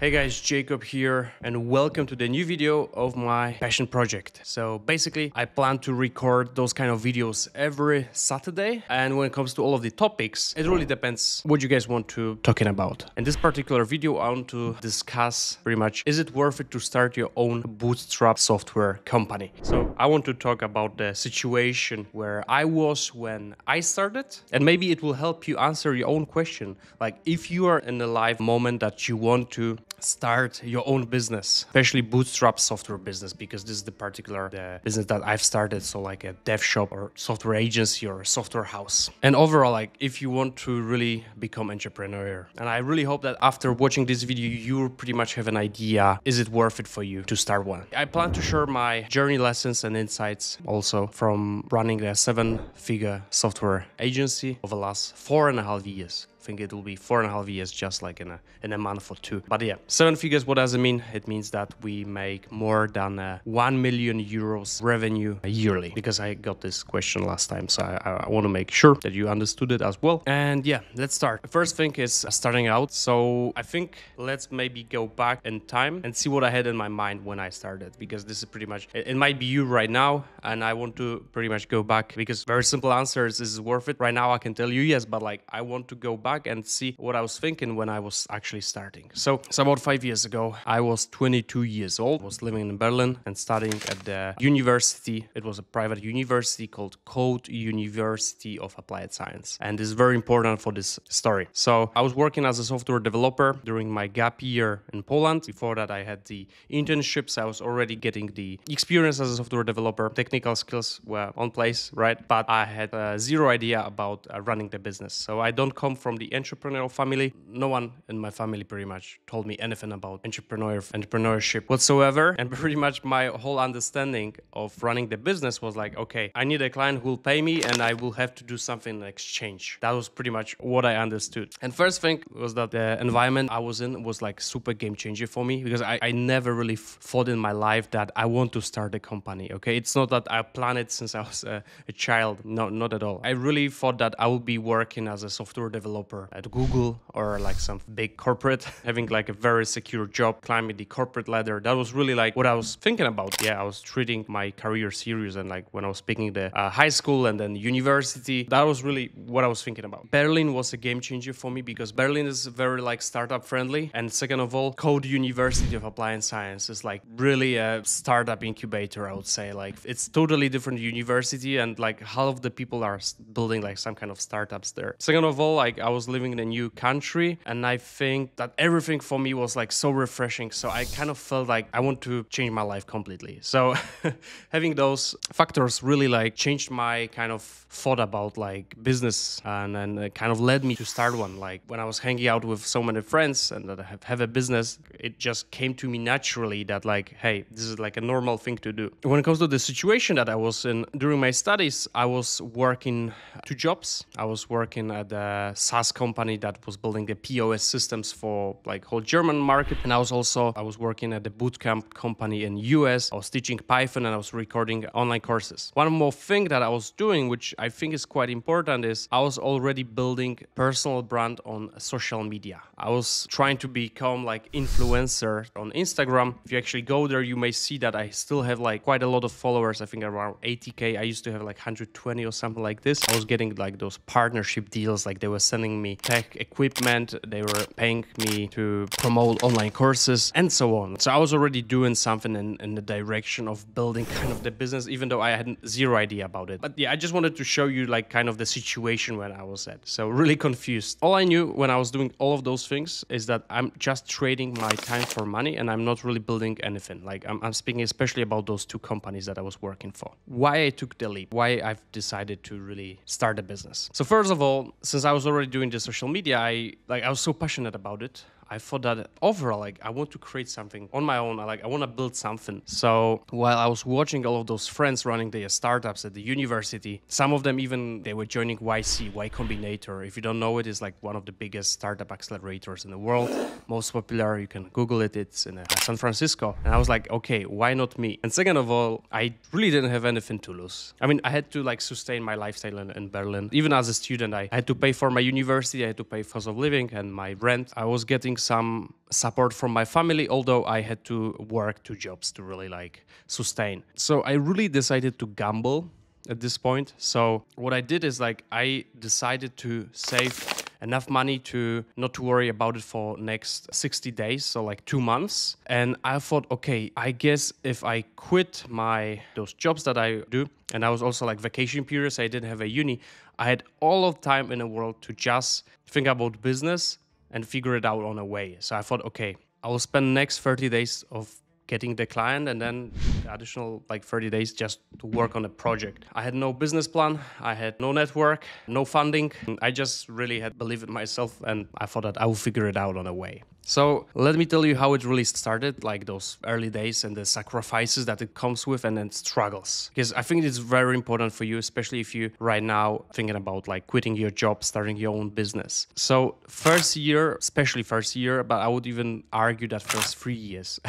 Hey guys, Jakob here and welcome to the new video of my passion project. So basically I plan to record those kind of videos every Saturday, and when it comes to all of the topics, it really depends what you guys want to talking about. In this particular video I want to discuss pretty much, is it worth it to start your own bootstrap software company? So I want to talk about the situation where I was when I started, and maybe it will help you answer your own question. Like if you are in a live moment that you want to start your own business, especially bootstrap software business, because this is the business that I've started. So like a dev shop or software agency or a software house. And overall, like if you want to really become entrepreneur, and I really hope that after watching this video, you pretty much have an idea, is it worth it for you to start one? I plan to share my journey lessons and insights also from running a 7-figure software agency over the last 4.5 years. I think it will be 4.5 years just like in a month or two. But yeah, 7 figures, what does it mean? It means that we make more than 1 million euros revenue yearly, because I got this question last time. So I want to make sure that you understood it as well. And yeah, let's start. The first thing is starting out. So I think let's maybe go back in time and see what I had in my mind when I started, because this is pretty much, it might be you right now. And I want to pretty much go back, because very simple answer is this worth it? Right now I can tell you yes, but like I want to go back and see what I was thinking when I was actually starting. So about 5 years ago, I was 22 years old, was living in Berlin and studying at the university. It was a private university called Code University of Applied Science. And this is very important for this story. So I was working as a software developer during my gap year in Poland. Before that, I had the internships. I was already getting the experience as a software developer. Technical skills were on place, right? But I had zero idea about running the business. So I don't come from the entrepreneurial family. No one in my family pretty much told me anything about entrepreneurship whatsoever. And pretty much my whole understanding of running the business was like, okay, I need a client who will pay me and I will have to do something in exchange. That was pretty much what I understood. And first thing was that the environment I was in was like super game changer for me, because I never really thought in my life that I want to start a company. Okay, it's not that I planned it since I was a child. No, not at all. I really thought that I would be working as a software developer at Google or like some big corporate, having like a very secure job, climbing the corporate ladder. That was really like what I was thinking about. Yeah, I was treating my career serious, and like when I was picking the high school and then university, that was really what I was thinking about. Berlin was a game changer for me, because Berlin is very like startup friendly, and second of all, Code University of Applied Science is like really a startup incubator, I would say. Like it's totally different university, and like half of the people are building like some kind of startups there. Second of all, like I was living in a new country, and I think that everything for me was like so refreshing. So I kind of felt like I want to change my life completely. So having those factors really like changed my kind of thought about like business, and it kind of led me to start one. Like when I was hanging out with so many friends and that I have a business, it just came to me naturally that like, hey, this is like a normal thing to do. When it comes to the situation that I was in during my studies, I was working 2 jobs. I was working at a SaaS company that was building the POS systems for like whole German market, and I was working at the bootcamp company in US. I was teaching Python and I was recording online courses. One more thing that I was doing, which I think is quite important, is I was already building personal brand on social media. I was trying to become like influencer on Instagram. If you actually go there, you may see that I still have like quite a lot of followers. I think around 80k. I used to have like 120 or something like this. I was getting like those partnership deals, like they were sending me tech equipment, they were paying me to promote online courses and so on. So I was already doing something in the direction of building kind of the business, even though I had zero idea about it. But yeah, I just wanted to show you like kind of the situation when I was at. So really confused. All I knew when I was doing all of those things is that I'm just trading my time for money, and I'm not really building anything. Like I'm speaking especially about those 2 companies that I was working for. Why I took the leap, why I've decided to really start a business. So first of all, since I was already doing the social media, I was so passionate about it. I thought that overall, like, I want to create something on my own. I want to build something. So while I was watching all of those friends running their startups at the university, some of them even, they were joining YC, Y Combinator. If you don't know it, it's like one of the biggest startup accelerators in the world. Most popular, you can Google it. It's in San Francisco. And I was like, okay, why not me? And second of all, I really didn't have anything to lose. I mean, I had to like sustain my lifestyle in Berlin. Even as a student, I had to pay for my university. I had to pay cost of living and my rent. I was getting some support from my family, although I had to work 2 jobs to really like sustain. So I really decided to gamble at this point. So what I did is like I decided to save enough money to not to worry about it for next 60 days, so like 2 months. And I thought, okay, I guess if I quit those jobs that I do, and I was also like vacation periods, I didn't have a uni, I had all of time in the world to just think about business and figure it out on a way. So I thought, okay, I will spend next 30 days of getting the client and then additional like 30 days just to work on a project. I had no business plan, I had no network, no funding. I just really had believed in myself and I thought that I will figure it out on a way. So let me tell you how it really started, like those early days and the sacrifices that it comes with and then struggles. Because I think it's very important for you, especially if you right now thinking about like quitting your job, starting your own business. So first year, especially first year, but I would even argue that first 3 years,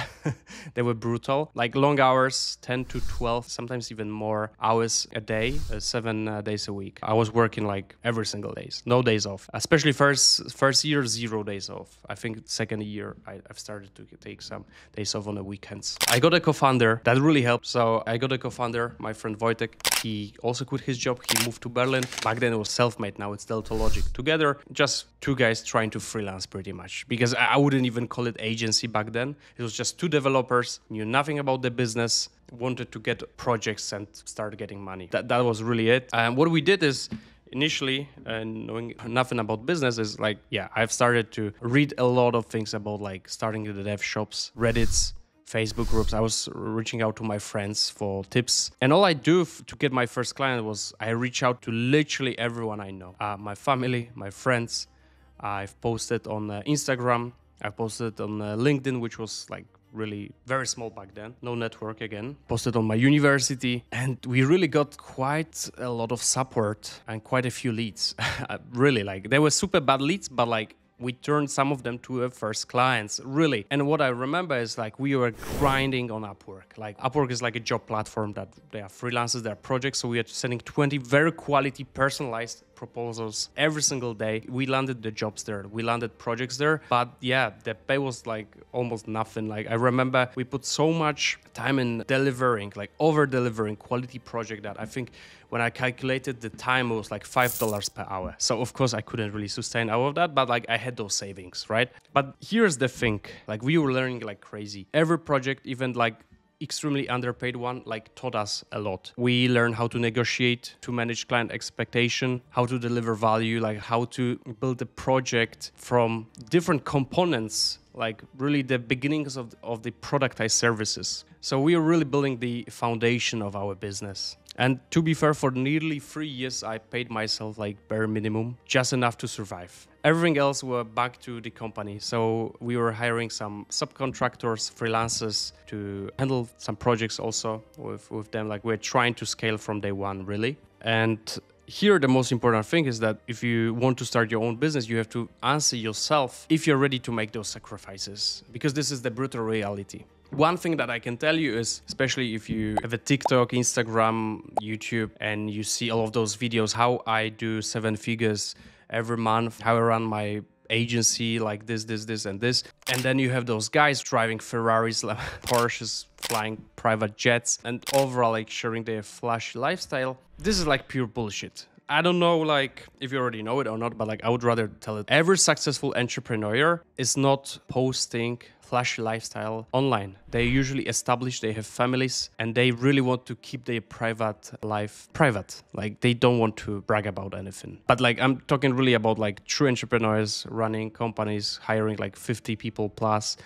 they were brutal. Like long hours, 10 to 12, sometimes even more hours a day, 7 days a week. I was working like every single day, no days off. Especially first year, 0 days off. I think second year, I've started to take some days off on the weekends. I got a co-founder that really helped. So I got a co-founder, my friend Wojtek. He also quit his job. He moved to Berlin. Back then it was self-made. Now it's Delta Logic. Together, just 2 guys trying to freelance pretty much. Because I wouldn't even call it agency back then. It was just 2 developers, knew nothing about the business, wanted to get projects and start getting money. That was really it. And what we did is, initially, knowing nothing about business, is like, yeah, I've started to read a lot of things about like starting the dev shops, Reddits, Facebook groups. I was reaching out to my friends for tips. And all I do to get my first client was I reach out to literally everyone I know. My family, my friends. I've posted on Instagram. I've posted on LinkedIn, which was like really very small back then, no network again. Posted on my university and we really got quite a lot of support and quite a few leads. Really, like they were super bad leads, but like we turned some of them to first clients, really. And what I remember is like we were grinding on Upwork. Like Upwork is like a job platform that they are freelancers, they're projects. So we are sending 20 very quality personalized proposals every single day. We landed the jobs there, we landed projects there, but yeah, the pay was like almost nothing. Like I remember we put so much time in delivering, like over delivering quality project that I think when I calculated the time, it was like $5 per hour. So of course I couldn't really sustain all of that, but like I had those savings, right? But here's the thing, like we were learning like crazy. Every project, even like extremely underpaid one, like taught us a lot. We learned how to negotiate, to manage client expectation, how to deliver value, like how to build a project from different components, like really the beginnings of the productized services. So we are really building the foundation of our business. And to be fair, for nearly 3 years, I paid myself like bare minimum, just enough to survive. Everything else were back to the company. So we were hiring some subcontractors, freelancers to handle some projects also with them. Like we're trying to scale from day one, really. And here, the most important thing is that if you want to start your own business, you have to answer yourself if you're ready to make those sacrifices, because this is the brutal reality. One thing that I can tell you is, especially if you have a TikTok, Instagram, YouTube, and you see all of those videos, how I do 7 figures every month, how I run my agency like this, and this. And then you have those guys driving Ferraris, Porsches, flying private jets, and overall like sharing their flashy lifestyle. This is like pure bullshit. I don't know like if you already know it or not, but like I would rather tell it. Every successful entrepreneur is not posting flashy lifestyle online. They usually established, they have families, and they really want to keep their private life private. Like they don't want to brag about anything. But like I'm talking really about like true entrepreneurs running companies, hiring like 50 people plus,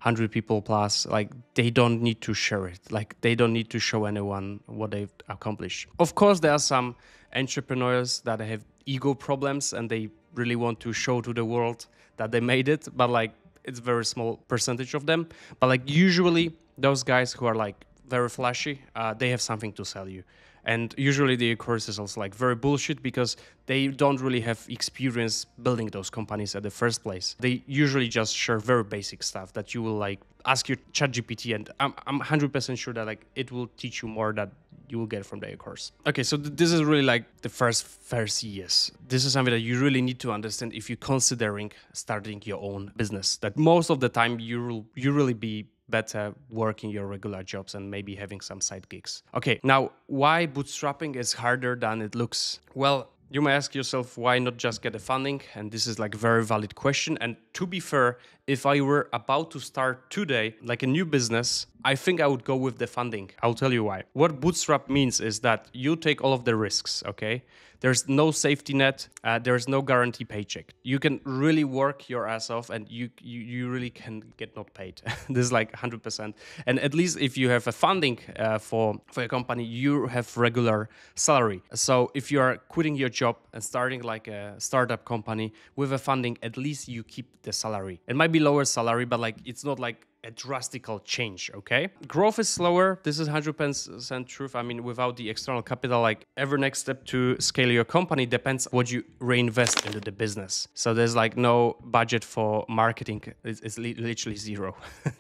100 people plus. Like they don't need to share it. Like they don't need to show anyone what they've accomplished. Of course, there are some entrepreneurs that have ego problems and they really want to show to the world that they made it, but like it's a very small percentage of them. But like usually those guys who are like very flashy, they have something to sell you. And usually the course is also like very bullshit because they don't really have experience building those companies at the first place. They usually just share very basic stuff that you will like ask your ChatGPT, and I'm 100% sure that like it will teach you more that you will get from their course. Okay, so this is really like the first years. This is something that you really need to understand if you're considering starting your own business. That most of the time you really be better working your regular jobs and maybe having some side gigs. Okay, now why bootstrapping is harder than it looks? Well, you may ask yourself, why not just get the funding? And this is like a very valid question. And to be fair, if I were about to start today, like a new business, I think I would go with the funding. I'll tell you why. What bootstrap means is that you take all of the risks, okay? There's no safety net. There's no guarantee paycheck. You can really work your ass off and you really can get not paid. This is like 100%. And at least if you have a funding for your company, you have regular salary. So if you are quitting your job and starting like a startup company with a funding, at least you keep the salary. It might be lower salary, but like it's not like a drastical change, okay? Growth is slower. This is 100% truth. I mean, without the external capital, like every next step to scale your company depends what you reinvest into the business. So there's like no budget for marketing. It's literally zero,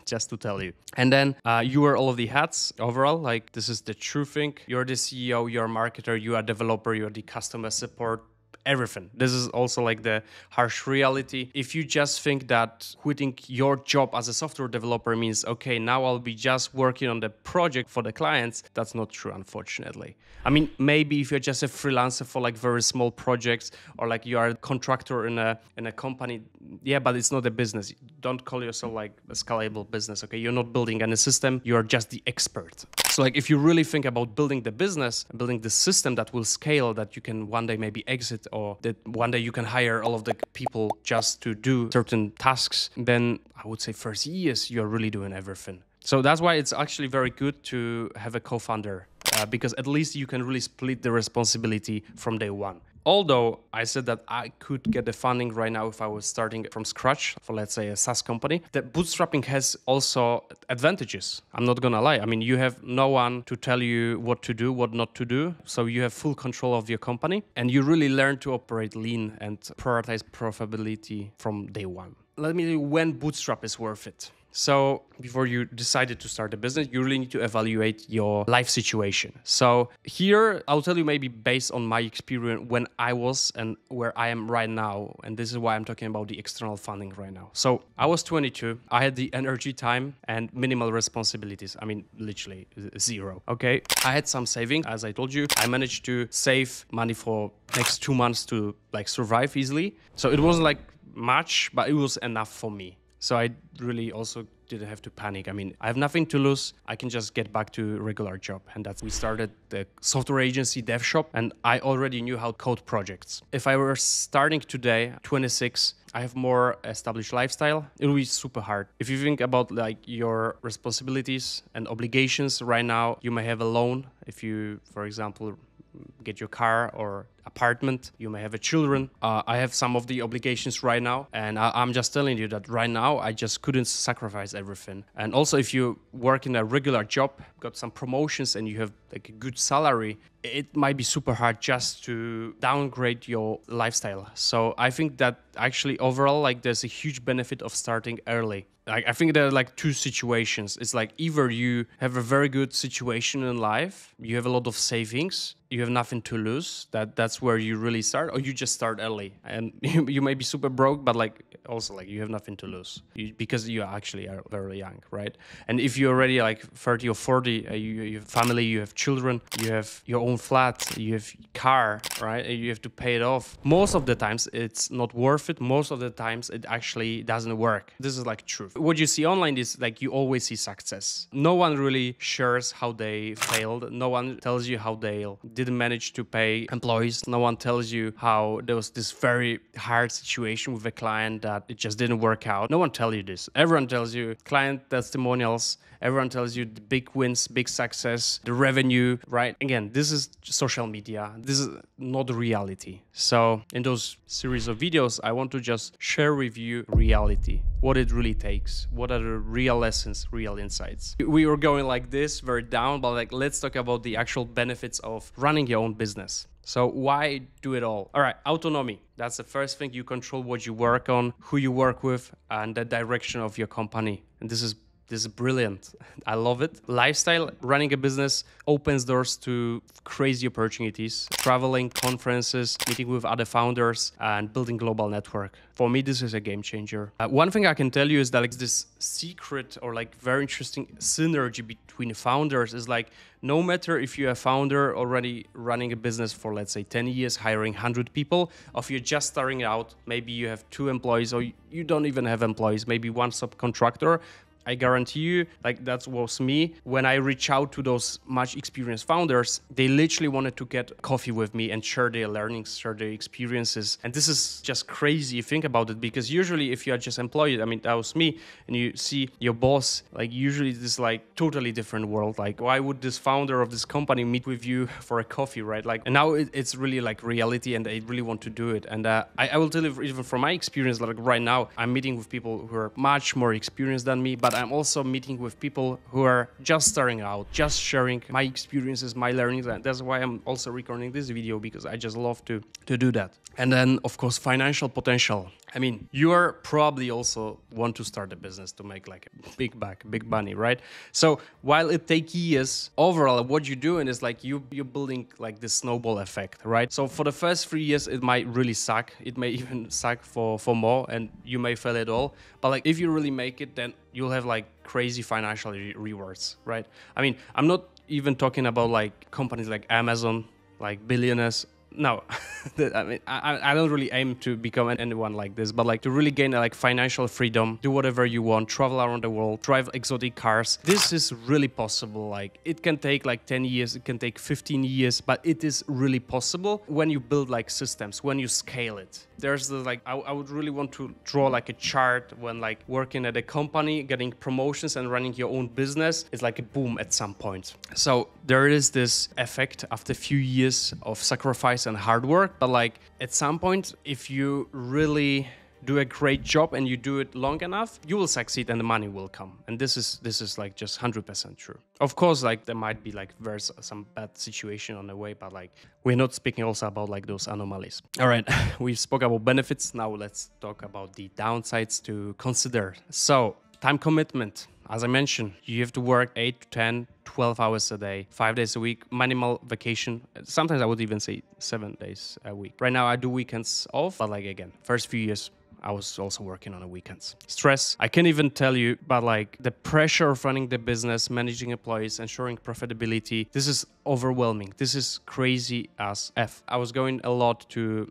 just to tell you. And then you wear all of the hats overall. Like this is the true thing. You're the CEO, you're a marketer, you are a developer, you're the customer support, everything. This is also like the harsh reality. If you just think that quitting your job as a software developer means, okay, now I'll be just working on the project for the clients, that's not true, unfortunately. I mean, maybe if you're just a freelancer for like very small projects, or like you are a contractor in a company, yeah, but it's not a business. Don't call yourself like a scalable business, okay? You're not building any system, you're just the expert. So like if you really think about building the business, building the system that will scale, that you can one day maybe exit, or that one day you can hire all of the people just to do certain tasks, then I would say first years you're really doing everything. So that's why it's actually very good to have a co-founder, because at least you can really split the responsibility from day one. Although I said that I could get the funding right now if I was starting from scratch for, let's say, a SaaS company, the bootstrapping has also advantages. I'm not gonna lie. I mean, you have no one to tell you what to do, what not to do. So you have full control of your company and you really learn to operate lean and prioritize profitability from day one. Let me tell you when bootstrap is worth it. So before you decided to start a business, you really need to evaluate your life situation. So here, I'll tell you maybe based on my experience when I was and where I am right now. And this is why I'm talking about the external funding right now. So I was 22. I had the energy, time, and minimal responsibilities. I mean, literally zero, okay? I had some savings, as I told you. I managed to save money for next 2 months to like survive easily. So it wasn't like much, but it was enough for me. So I really also didn't have to panic. I mean, I have nothing to lose. I can just get back to regular job. And that's, we started the software agency dev shop and I already knew how to code projects. If I were starting today, 26, I have more established lifestyle, it will be super hard. If you think about like your responsibilities and obligations right now, you may have a loan. If you, for example, get your car or apartment, you may have a children. I have some of the obligations right now, and I'm just telling you that right now I just couldn't sacrifice everything. And also if you work in a regular job, got some promotions and you have like a good salary, it might be super hard just to downgrade your lifestyle. So I think that actually overall, like there's a huge benefit of starting early. Like I think there are like two situations. It's like either you have a very good situation in life, you have a lot of savings, you have nothing to lose, that's where you really start, or you just start early and you may be super broke, but like also like you have nothing to lose because you actually are very young, right? And if you're already like 30 or 40, you have family, you have children, you have your own flat, you have car, right? You have to pay it off. Most of the times it's not worth it. Most of the times it actually doesn't work. This is like truth. What you see online is like you always see success. No one really shares how they failed. No one tells you how they didn't manage to pay employees. No one tells you how there was this very hard situation with a client that it just didn't work out. No one tells you this. Everyone tells you client testimonials. Everyone tells you the big wins, big success, the revenue, right? Again, this is social media. This is not reality. So in those series of videos, I want to just share with you reality, what it really takes, what are the real lessons, real insights. We were going like this, very down, but like let's talk about the actual benefits of running your own business. So why do it all? All right, autonomy. That's the first thing. You control what you work on, who you work with, and the direction of your company. And this is brilliant. I love it. Lifestyle, running a business opens doors to crazy opportunities, traveling, conferences, meeting with other founders, and building global network. For me, this is a game changer. One thing I can tell you is that like this secret or like very interesting synergy between founders is like, no matter if you're a founder already running a business for, let's say, 10 years, hiring 100 people, or if you're just starting out, maybe you have 2 employees or you don't even have employees, maybe 1 subcontractor, I guarantee you, like that was me. When I reach out to those much experienced founders, they literally wanted to get coffee with me and share their learnings, share their experiences. And this is just crazy. Think about it, because usually if you are just employed, I mean, that was me, and you see your boss, like usually this is like totally different world. Like why would this founder of this company meet with you for a coffee, right? Like, and now it's really like reality and they really want to do it. And I will tell you, even from my experience, like right now, I'm meeting with people who are much more experienced than me, but I'm also meeting with people who are just starting out, just sharing my experiences, my learnings. And that's why I'm also recording this video, because I just love to do that. And then, of course, financial potential. I mean, you are probably also want to start a business to make like a big buck, big money, right? So while it takes years, overall, what you're doing is like you're building like this snowball effect, right? So for the first 3 years, it might really suck. It may even suck for more, and you may fail at all. But like if you really make it, then you'll have like crazy financial rewards, right? I mean, I'm not even talking about like companies like Amazon, like billionaires. No, I mean, I don't really aim to become anyone like this, but like to really gain like financial freedom, do whatever you want, travel around the world, drive exotic cars. This is really possible. Like it can take like 10 years, it can take 15 years, but it is really possible when you build like systems, when you scale it. There's the like, I would really want to draw like a chart when like working at a company, getting promotions and running your own business. It's like a boom at some point. So there is this effect after a few years of sacrifice and hard work, but like at some point, if you really do a great job and you do it long enough, you will succeed and the money will come. And this is like just 100% true. Of course, like there might be like some bad situation on the way, but like we're not speaking also about like those anomalies. All right, we spoke about benefits. Now let's talk about the downsides to consider. So time commitment. As I mentioned, you have to work 8 to 10, 12 hours a day, 5 days a week, minimal vacation. Sometimes I would even say 7 days a week. Right now I do weekends off, but like again, first few years, I was also working on the weekends. Stress, I can't even tell you, but like the pressure of running the business, managing employees, ensuring profitability, this is overwhelming. This is crazy as F. I was going a lot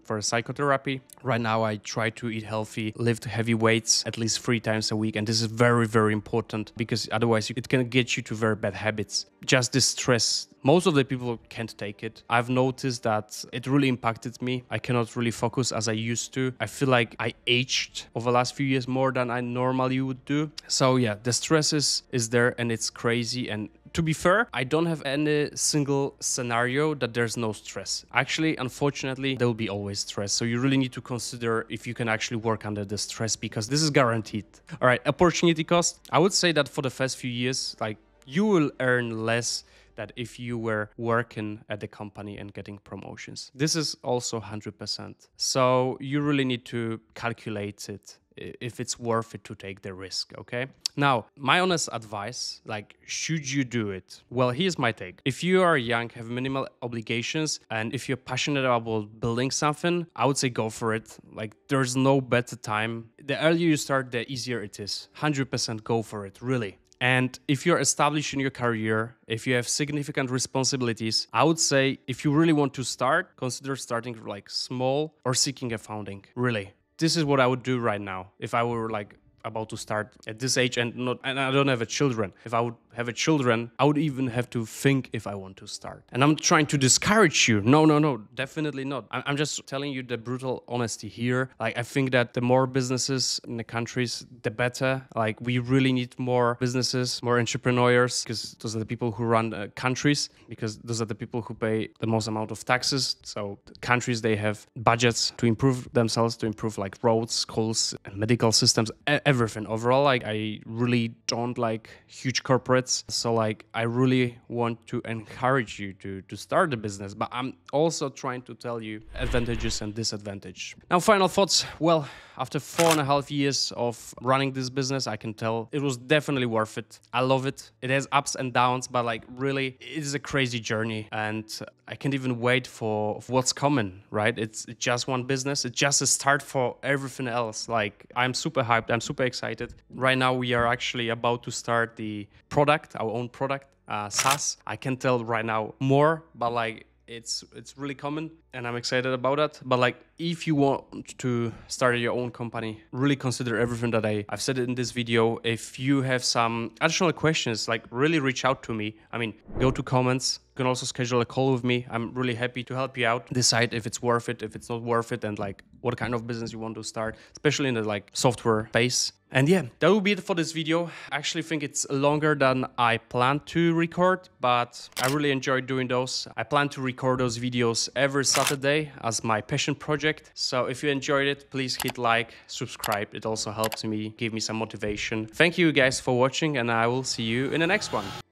for psychotherapy. Right now I try to eat healthy, lift heavy weights at least 3 times a week. And this is very, very important, because otherwise it can get you to very bad habits. Just this stress. Most of the people can't take it. I've noticed that it really impacted me. I cannot really focus as I used to. I feel like I aged over the last few years more than I normally would do. So yeah, the stress is there and it's crazy. And to be fair, I don't have any single scenario that there's no stress. Actually, unfortunately, there will be always stress. So you really need to consider if you can actually work under the stress, because this is guaranteed. All right, opportunity cost. I would say that for the first few years, like you will earn less than if you were working at the company and getting promotions. This is also 100%. So you really need to calculate it, if it's worth it to take the risk, okay? Now, my honest advice, like, should you do it? Well, here's my take. If you are young, have minimal obligations, and if you're passionate about building something, I would say go for it. Like, there's no better time. The earlier you start, the easier it is. 100% go for it, really. And if you're established in your career, if you have significant responsibilities, I would say if you really want to start, consider starting like small or seeking a founding, really. This is what I would do right now if I were like about to start at this age and I don't have children. If I would have a children, I would even have to think if I want to start. And I'm trying to discourage you. No, definitely not. I'm just telling you the brutal honesty here. Like, I think that the more businesses in the countries, the better. Like, we really need more businesses, more entrepreneurs, because those are the people who run countries, because those are the people who pay the most amount of taxes. So the countries, they have budgets to improve themselves, to improve like roads, schools, and medical systems, everything. Overall, like, I really don't like huge corporates. So like, I really want to encourage you to start a business, but I'm also trying to tell you advantages and disadvantages. Now, final thoughts. Well, after 4.5 years of running this business, I can tell it was definitely worth it. I love it. It has ups and downs, but like, really, it is a crazy journey, and I can't even wait for what's coming, right? It's just one business. It's just a start for everything else. Like, I'm super hyped. I'm super excited. Right now, we are actually about to start the product, our own product, SaaS. I can tell right now more, but like, it's really common, and I'm excited about that. But like, if you want to start your own company, really consider everything that I've said in this video. If you have some additional questions, like, really reach out to me. I mean, go to comments. You can also schedule a call with me. I'm really happy to help you out, decide if it's worth it, if it's not worth it, and like, what kind of business you want to start, especially in the like software space. And yeah, that will be it for this video. I actually think it's longer than I planned to record, but I really enjoyed doing those. I plan to record those videos every Saturday as my passion project. So if you enjoyed it, please hit like, subscribe. It also helps me, give me some motivation. Thank you guys for watching, and I will see you in the next one.